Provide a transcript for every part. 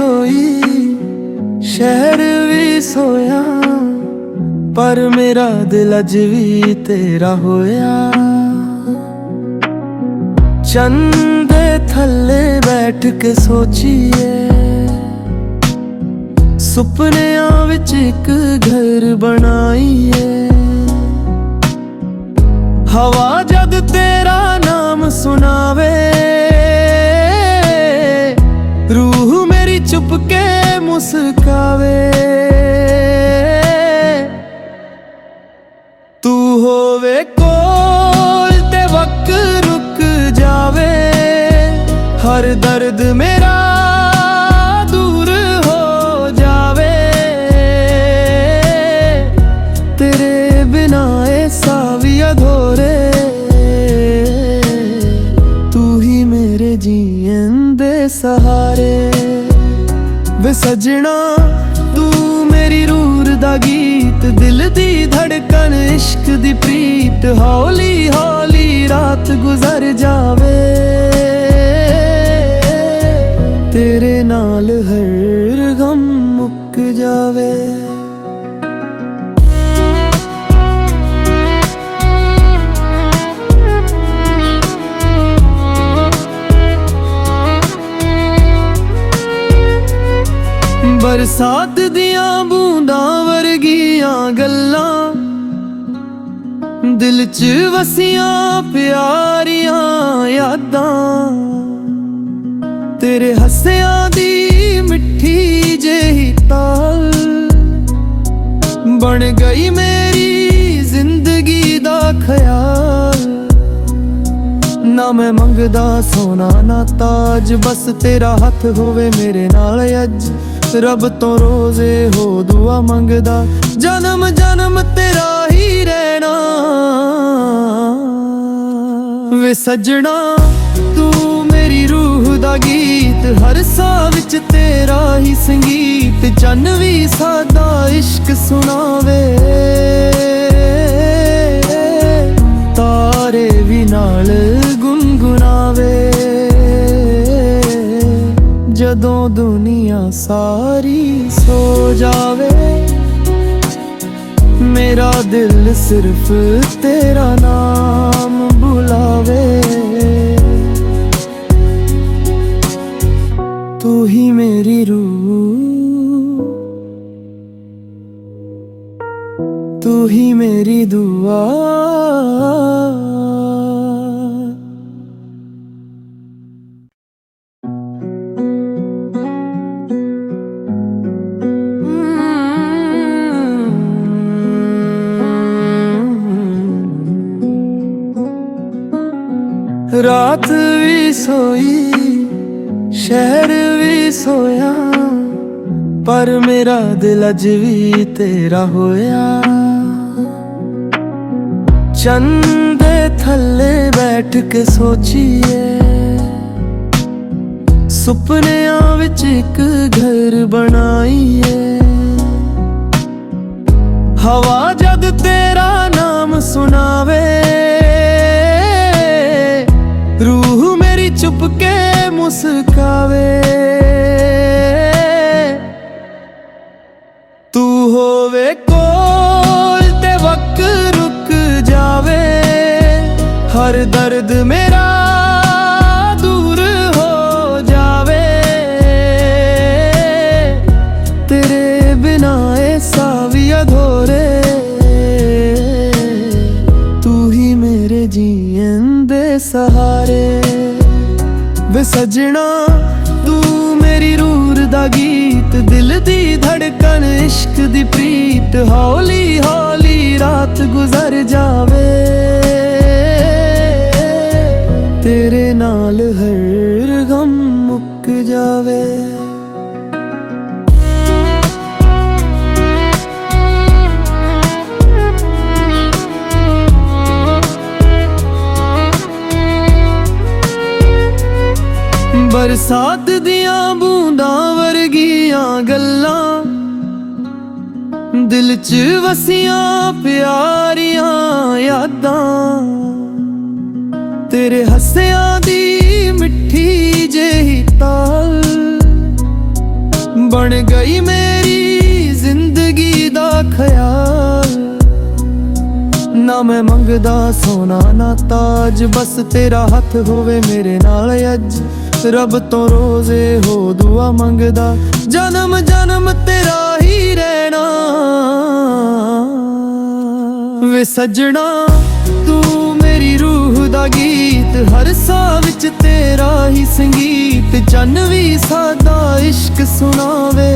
सोई शहर भी सोया, पर मेरा दिल अज भी तेरा होया। चंदे थल्ले बैठ के सोचिए, सुपनियां विच एक घर बनाईए। हवा जद तेरा नाम सुनावे, रूह मेरी चुप के मुस्कावे। तू होवे कोल ते वक्त रुक जावे, हर दर्द मेरा दूर हो जावे। तेरे बिना ऐसा भी अधूरे, तू ही मेरे जीवन दे सहारे। वे सजना तू मेरी रूह दा गीत, दिल दी धड़कन इश्क दी प्रीत। हौली हौली रात गुजर जावे, तेरे नाल हर गम मुक जावे। बरसात दियां बूंदां वर्गियां गल्लां, दिल च वसियां प्यारियां यादां। तेरे हस्सियां दी मिठी जेही ताल, बन गई मेरी जिंदगी दा ख्याल। ना मैं मंगदा सोना ना ताज, बस तेरा हथ होवे मेरे नाल अज। रब तो रोजे हो दुआ मंगदा, जन्म जन्म तेरा ही रहना। वे सजना तू मेरी रूह दा गीत, हर साह विच तेरा ही संगीत। चन भी सादा इश्क सुनावे, तारे भी नाल गुनगुनावे। जदों दुनिया सारी सो जावे, मेरा दिल सिर्फ तेरा नाम बुलावे। तू ही मेरी रूह, तू ही मेरी दुआ। रात भी सोई शहर भी सोया, पर मेरा दिल अज भी तेरा होया। चंदे थल्ले बैठ के सोचिए, सुपनियां विच एक घर बनाईए। हवा जद तेरा नाम सुनावे, रूह मेरी चुप के मुस्कावे। तू होवे कोल ते वक्त रुक जावे, हर दर्द मेरा दूर हो जावे। तेरे बिना ऐसा भी अधूरे, तू ही मेरे जीवन दे सहारे। वे सजना तू मेरी रूह दा गीत, दिल दी धड़कन इश्क दी प्रीत। हौली हौली रात गुजर जावे, तेरे नाल हर गम मुक जावे। बरसात दियां बूंदां वर्गियां गल्लां, दिल च वसियां प्यारियां यादां। तेरे हस्सियां दी मिठी जेही ताल, बन गई मेरी जिंदगी दा ख्याल। ना मैं मंगदा सोना ना ताज, बस तेरा हथ होवे मेरे नाल अज। रब तो रोजे हो दुआ मंगदा, जन्म जन्म तेरा ही रहना। वे सजना तू मेरी रूह दा गीत, हर साह विच तेरा ही संगीत। चन्न भी सादा इश्क सुनावे,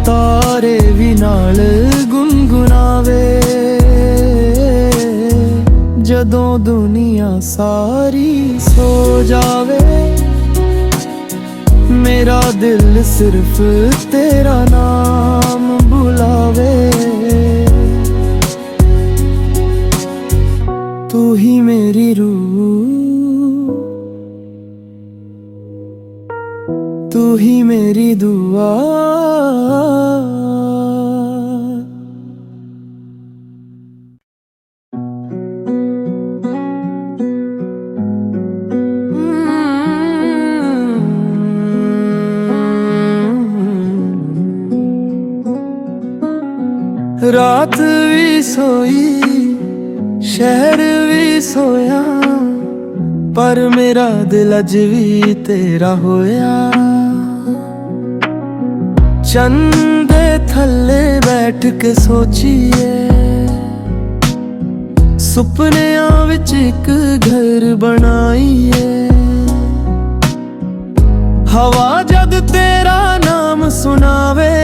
तारे भी नाल गुनगुनावे। जदों दुनिया सारी सो जावे, मेरा दिल सिर्फ तेरा नाम बुलावे। तू ही मेरी रूह, तू ही मेरी दुआ। रात भी सोई शहर भी सोया, पर मेरा दिल अज भी तेरा होया। चंदे थल्ले बैठ के सोचिए, सुपनियां विच एक घर बनाईए। हवा जद तेरा नाम सुनावे,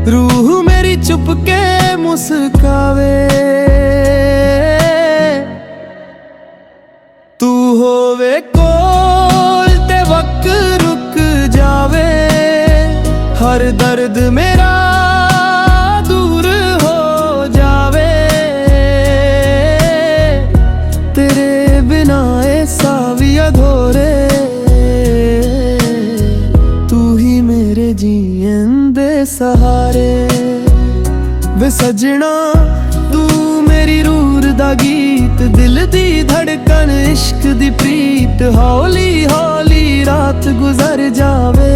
रूह मेरी चुप के मुस्कावे। तू होवे कोल ते वक्त रुक जावे, हर दर्द मेरा दूर हो जावे। तेरे बिना ऐसा भी अधूरे, तू ही मेरे जीवन दे सहारे। वे सजना तू मेरी रूह दा गीत, दिल दी धड़कन इश्क दी प्रीत। हौली हौली रात गुजर जावे,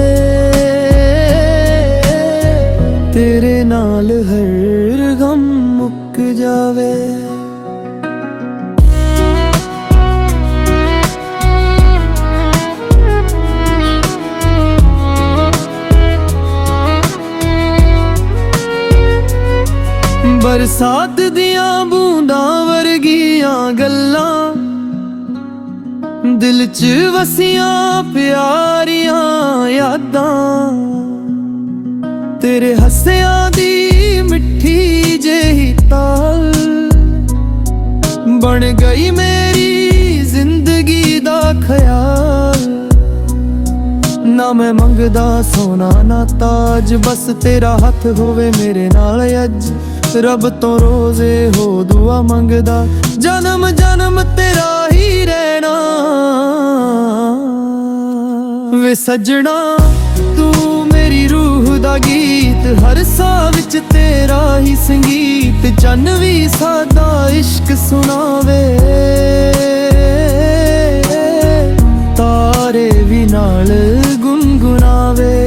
तेरे नाल हर गम मुक जावे। बरसात दियां बूंदां वर्गियां गल्लां, दिल च वसियां प्यारियां यादां। तेरे हस्सियां दी मिठी जेही ताल, बन गई मेरी जिंदगी दा ख्याल। ना मैं मंगदा सोना ना ताज, बस तेरा हथ होवे मेरे नाल अज। रब तो रोजे हो दुआ मंगदा, जन्म जन्म तेरा ही रहना। वे सजना तू मेरी रूह दा गीत, हर साह विच तेरा ही संगीत। चन्न भी सादा इश्क सुनावे, तारे भी नाल गुनगुनावे।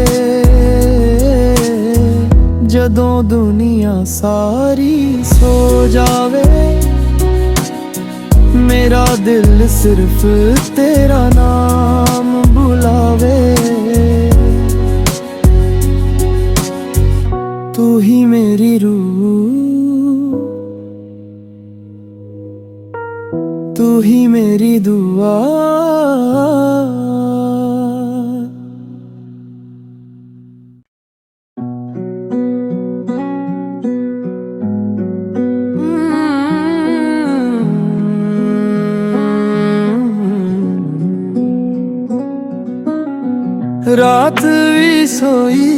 जदों दुनिया सारी सो जावे, मेरा दिल सिर्फ तेरा नाम बुलावे। तू ही मेरी रूह, तू ही मेरी दुआ। रात भी सोई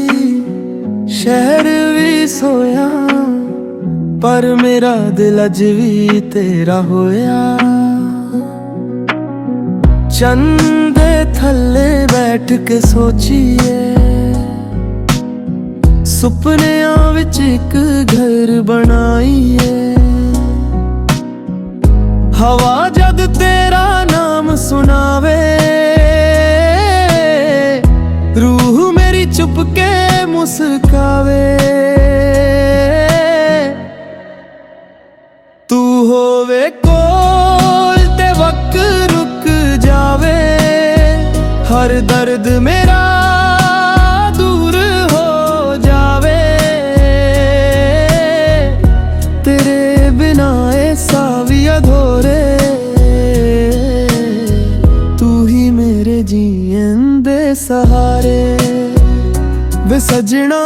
शहर भी सोया, पर मेरा दिल अज भी तेरा होया। चंदे थल्ले बैठ के सोचिए, सुपनियां विच एक घर बनाईए। हवा जद तेरा नाम सुनावे, ਮੁਸਕਾਵੇ। ਤੂੰ ਹੋਵੇ ਕੋਲ ਤੇ ਵਕਤ ਰੁਕ ਜਾਵੇ, ਹਰ ਦਰਦ ਮੇਰਾ ਦੂਰ ਹੋ ਜਾਵੇ। ਤੇਰੇ ਬਿਨਾ ਇਹ ਸਾਹ ਵੀ ਅਧੂਰੇ, ਤੂੰ ਹੀ ਮੇਰੇ ਜੀਣ ਦੇ ਸਹਾਰੇ। ਵੇ ਸਜਣਾ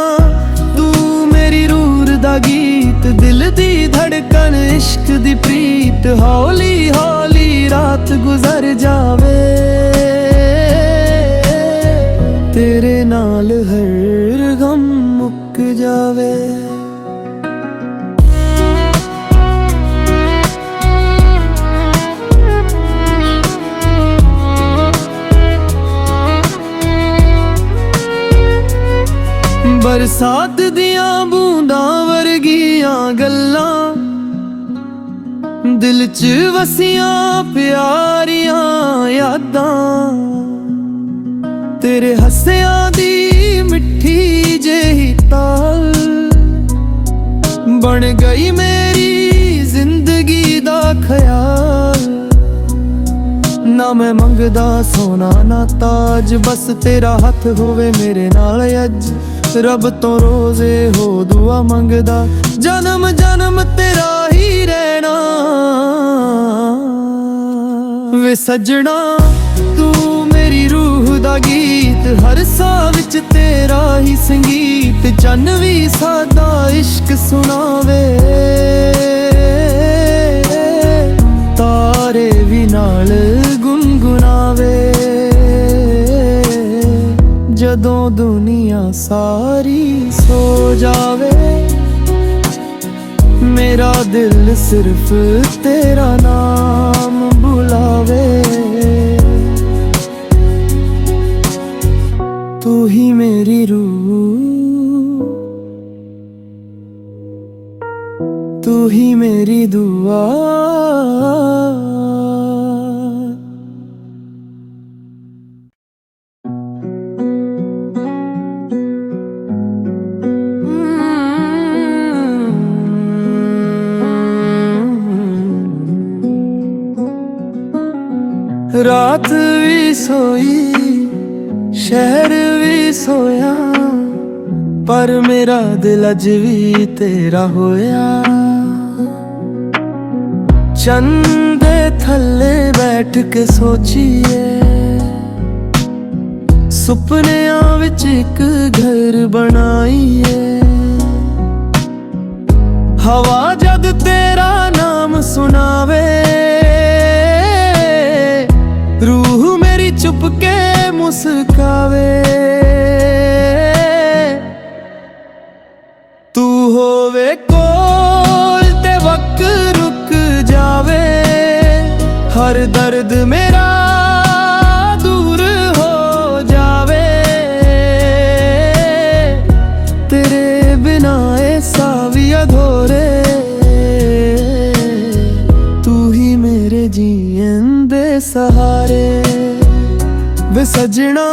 ਤੂੰ ਮੇਰੀ ਰੂਹ ਦਾ ਗੀਤ, ਦਿਲ ਦੀ ਧੜਕਣ ਇਸ਼ਕ ਦੀ ਪ੍ਰੀਤ। ਹੌਲੀ ਹੌਲੀ ਰਾਤ ਗੁਜ਼ਰ ਜਾਵੇ, ਤੇਰੇ ਨਾਲ ਹਰ ਗਮ ਮੁੱਕ ਜਾਵੇ। ਬਰਸਾਤ ਦੀਆਂ ਬੂੰਦਾਂ ਵਰਗੀਆਂ ਗੱਲਾਂ, ਦਿਲ 'ਚ ਵਸੀਆਂ ਪਿਆਰੀਆਂ ਯਾਦਾਂ। ਤੇਰੇ ਹੱਸਿਆਂ ਦੀ ਮਿੱਠੀ ਜਿਹੀ ਤਾਲ, ਬਣ ਗਈ ਮੇਰੀ ਜ਼ਿੰਦਗੀ ਦਾ ਖਿਆਲ। ਨਾ ਮੈਂ ਮੰਗਦਾ ਸੋਨਾ ਨਾ ਤਾਜ, ਬਸ ਤੇਰਾ ਹੱਥ ਹੋਵੇ ਮੇਰੇ ਨਾਲ ਅੱਜ। ਰੱਬ ਤੋਂ ਰੋਜ਼ੇ ਹੋ ਦੁਆ ਮੰਗਦਾ, ਜਨਮ ਜਨਮ ਤੇਰਾ ਹੀ ਰਹਿਣਾ। ਵੇ ਸਜਣਾ ਤੂੰ ਮੇਰੀ ਰੂਹ ਦਾ ਗੀਤ, ਹਰ ਸਾਹ ਵਿੱਚ ਤੇਰਾ ਹੀ ਸੰਗੀਤ। ਚੰਨ ਵੀ ਸਾਡਾ ਇਸ਼ਕ ਸੁਣਾਵੇ, ਤਾਰੇ ਵੀ ਨਾਲ ਗੁਨਗੁਨਾਵੇ। ਜਦੋਂ ਦੁਨੀਆ ਸਾਰੀ ਸੋ ਜਾਵੇ, ਮੇਰਾ ਦਿਲ ਸਿਰਫ ਤੇਰਾ ਨਾਮ ਬੁਲਾਵੇ। ਤੂੰ ਹੀ ਮੇਰੀ ਰੂਹ, ਤੂੰ ਹੀ ਮੇਰੀ ਦੁਆ। ਰਾਤ ਵੀ ਸੋਈ, ਸ਼ਹਿਰ ਵੀ ਸੋਇਆ, ਪਰ ਮੇਰਾ ਦਿਲ ਅਜ ਵੀ ਤੇਰਾ ਹੋਇਆ। ਚੰਨ ਦੇ ਥੱਲੇ ਬੈਠ ਕੇ ਸੋਚੀਏ, ਸੁਪਨਿਆਂ ਵਿੱਚ ਇੱਕ ਘਰ ਬਣਾਈਏ। ਹਵਾ ਜਦ ਤੇਰਾ ਨਾਮ ਸੁਣਾਵੇ, रूह मेरी चुप के मुस्कावे। तू होवे कोल ते वक्त रुक जावे, हर दर्द मेरा दूर हो जावे। तेरे बिना ऐसा भी अधूरे, तू ही मेरे जीवन दे सहारे। वे सजना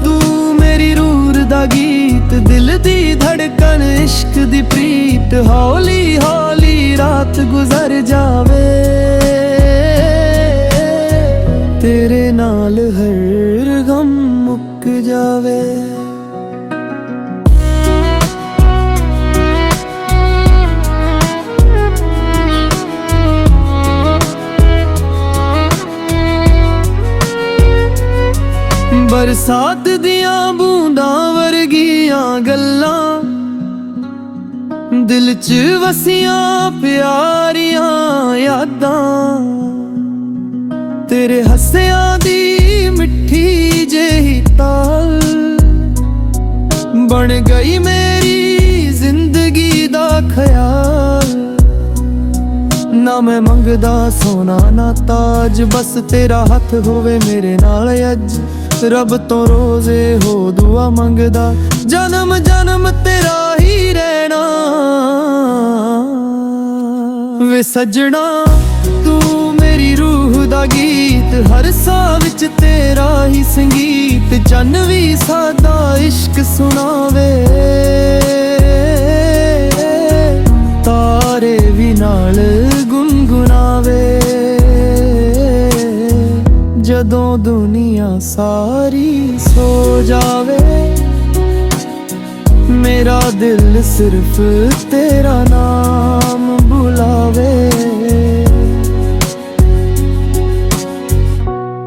तू मेरी रूह दा गीत, दिल दी धड़कन इश्क दी प्रीत। हौली हौली रात गुजर जावे, तेरे नाल हर गम मुक जावे। बरसात दियां बूंदां वर्गियां गल्लां, दिल च वसियां प्यारियां यादां। तेरे हस्सियां दी मिठी जेही ताल, बन गई मेरी जिंदगी दा ख्याल। ना मैं मंगदा सोना ना ताज, बस तेरा हथ होवे मेरे नाल अज। रब तो रोजे हो दुआ मंगदा, जन्म जन्म तेरा ही रहना। वे सजना तू मेरी रूह दा ਦਾ ਗੀਤ, ਹਰ ਸਾਹ ਵਿੱਚ ਤੇਰਾ ਹੀ ਸੰਗੀਤ। ਚੰਨ ਵੀ ਸਾਡਾ ਇਸ਼ਕ ਸੁਣਾਵੇ, ਤਾਰੇ ਵੀ ਨਾਲ ਗੁੰਗੁਨਾਵੇ। ਜਦੋਂ ਦੁਨੀਆ ਸਾਰੀ ਸੋ ਜਾਵੇ, ਮੇਰਾ ਦਿਲ ਸਿਰਫ ਤੇਰਾ ਨਾਮ ਬੁਲਾਵੇ।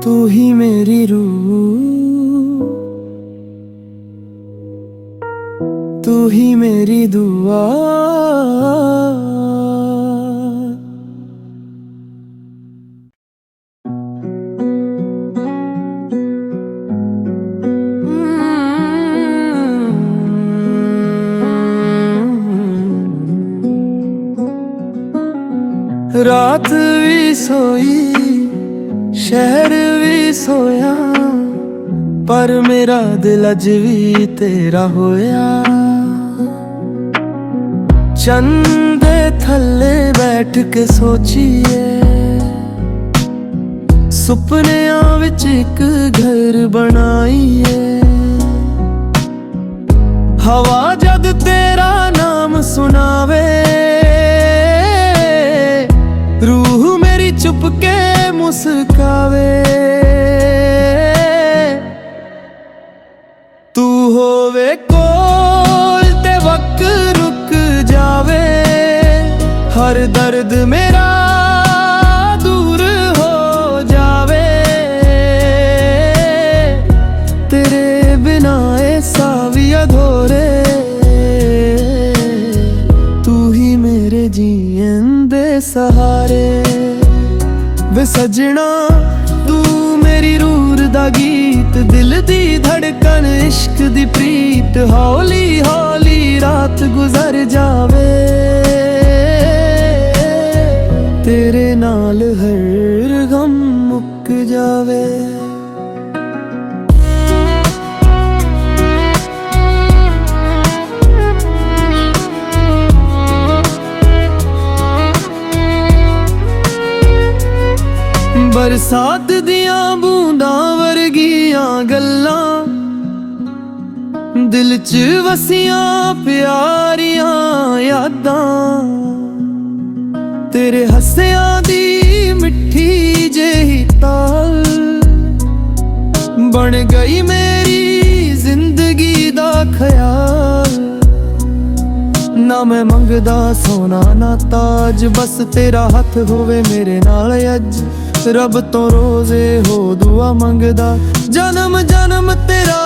ਤੂੰ ਹੀ ਮੇਰੀ ਰੂਹ, ਤੂੰ ਹੀ ਮੇਰੀ ਦੁਆ। ਰਾਤ ਵੀ ਸੋਈ, ਸ਼ਹਿਰ ਵੀ ਸੋਇਆ, ਪਰ ਮੇਰਾ ਦਿਲ ਅਜ ਵੀ ਤੇਰਾ ਹੋਇਆ। ਚੰਨ ਦੇ ਥੱਲੇ ਬੈਠ ਕੇ ਸੋਚੀਏ, ਸੁਪਨਿਆਂ ਵਿੱਚ ਇੱਕ ਘਰ ਬਣਾਈਏ। ਹਵਾ ਜਦ ਤੇਰਾ ਨਾਮ ਸੁਣਾਵੇ, रूह मेरी चुप के मुस्कावे। तू होवे कोल ते वक्त रुक जावे, हर दर्द मेरा दूर हो जावे। तेरे बिना ऐसा भी अधूरे, तू ही मेरे जीवन दे सहारे। वे सजना तू मेरी रूह दा गीत, दिल दी धड़कन इश्क दी प्रीत। हौली हौली रात गुजर जावे, तेरे नाल हर गम मुक जावे। बरसात दियां बूंदां वर्गियां गल्लां, दिल च वसियां प्यारियां यादां। तेरे हस्सियां दी मिठी जेही ताल, बन गई मेरी जिंदगी दा ख्याल। ना मैं मंगदा सोना ना ताज, बस तेरा हथ होवे मेरे नाल अज। रब तो रोजे हो दुआ मंगदा, जन्म जन्म तेरा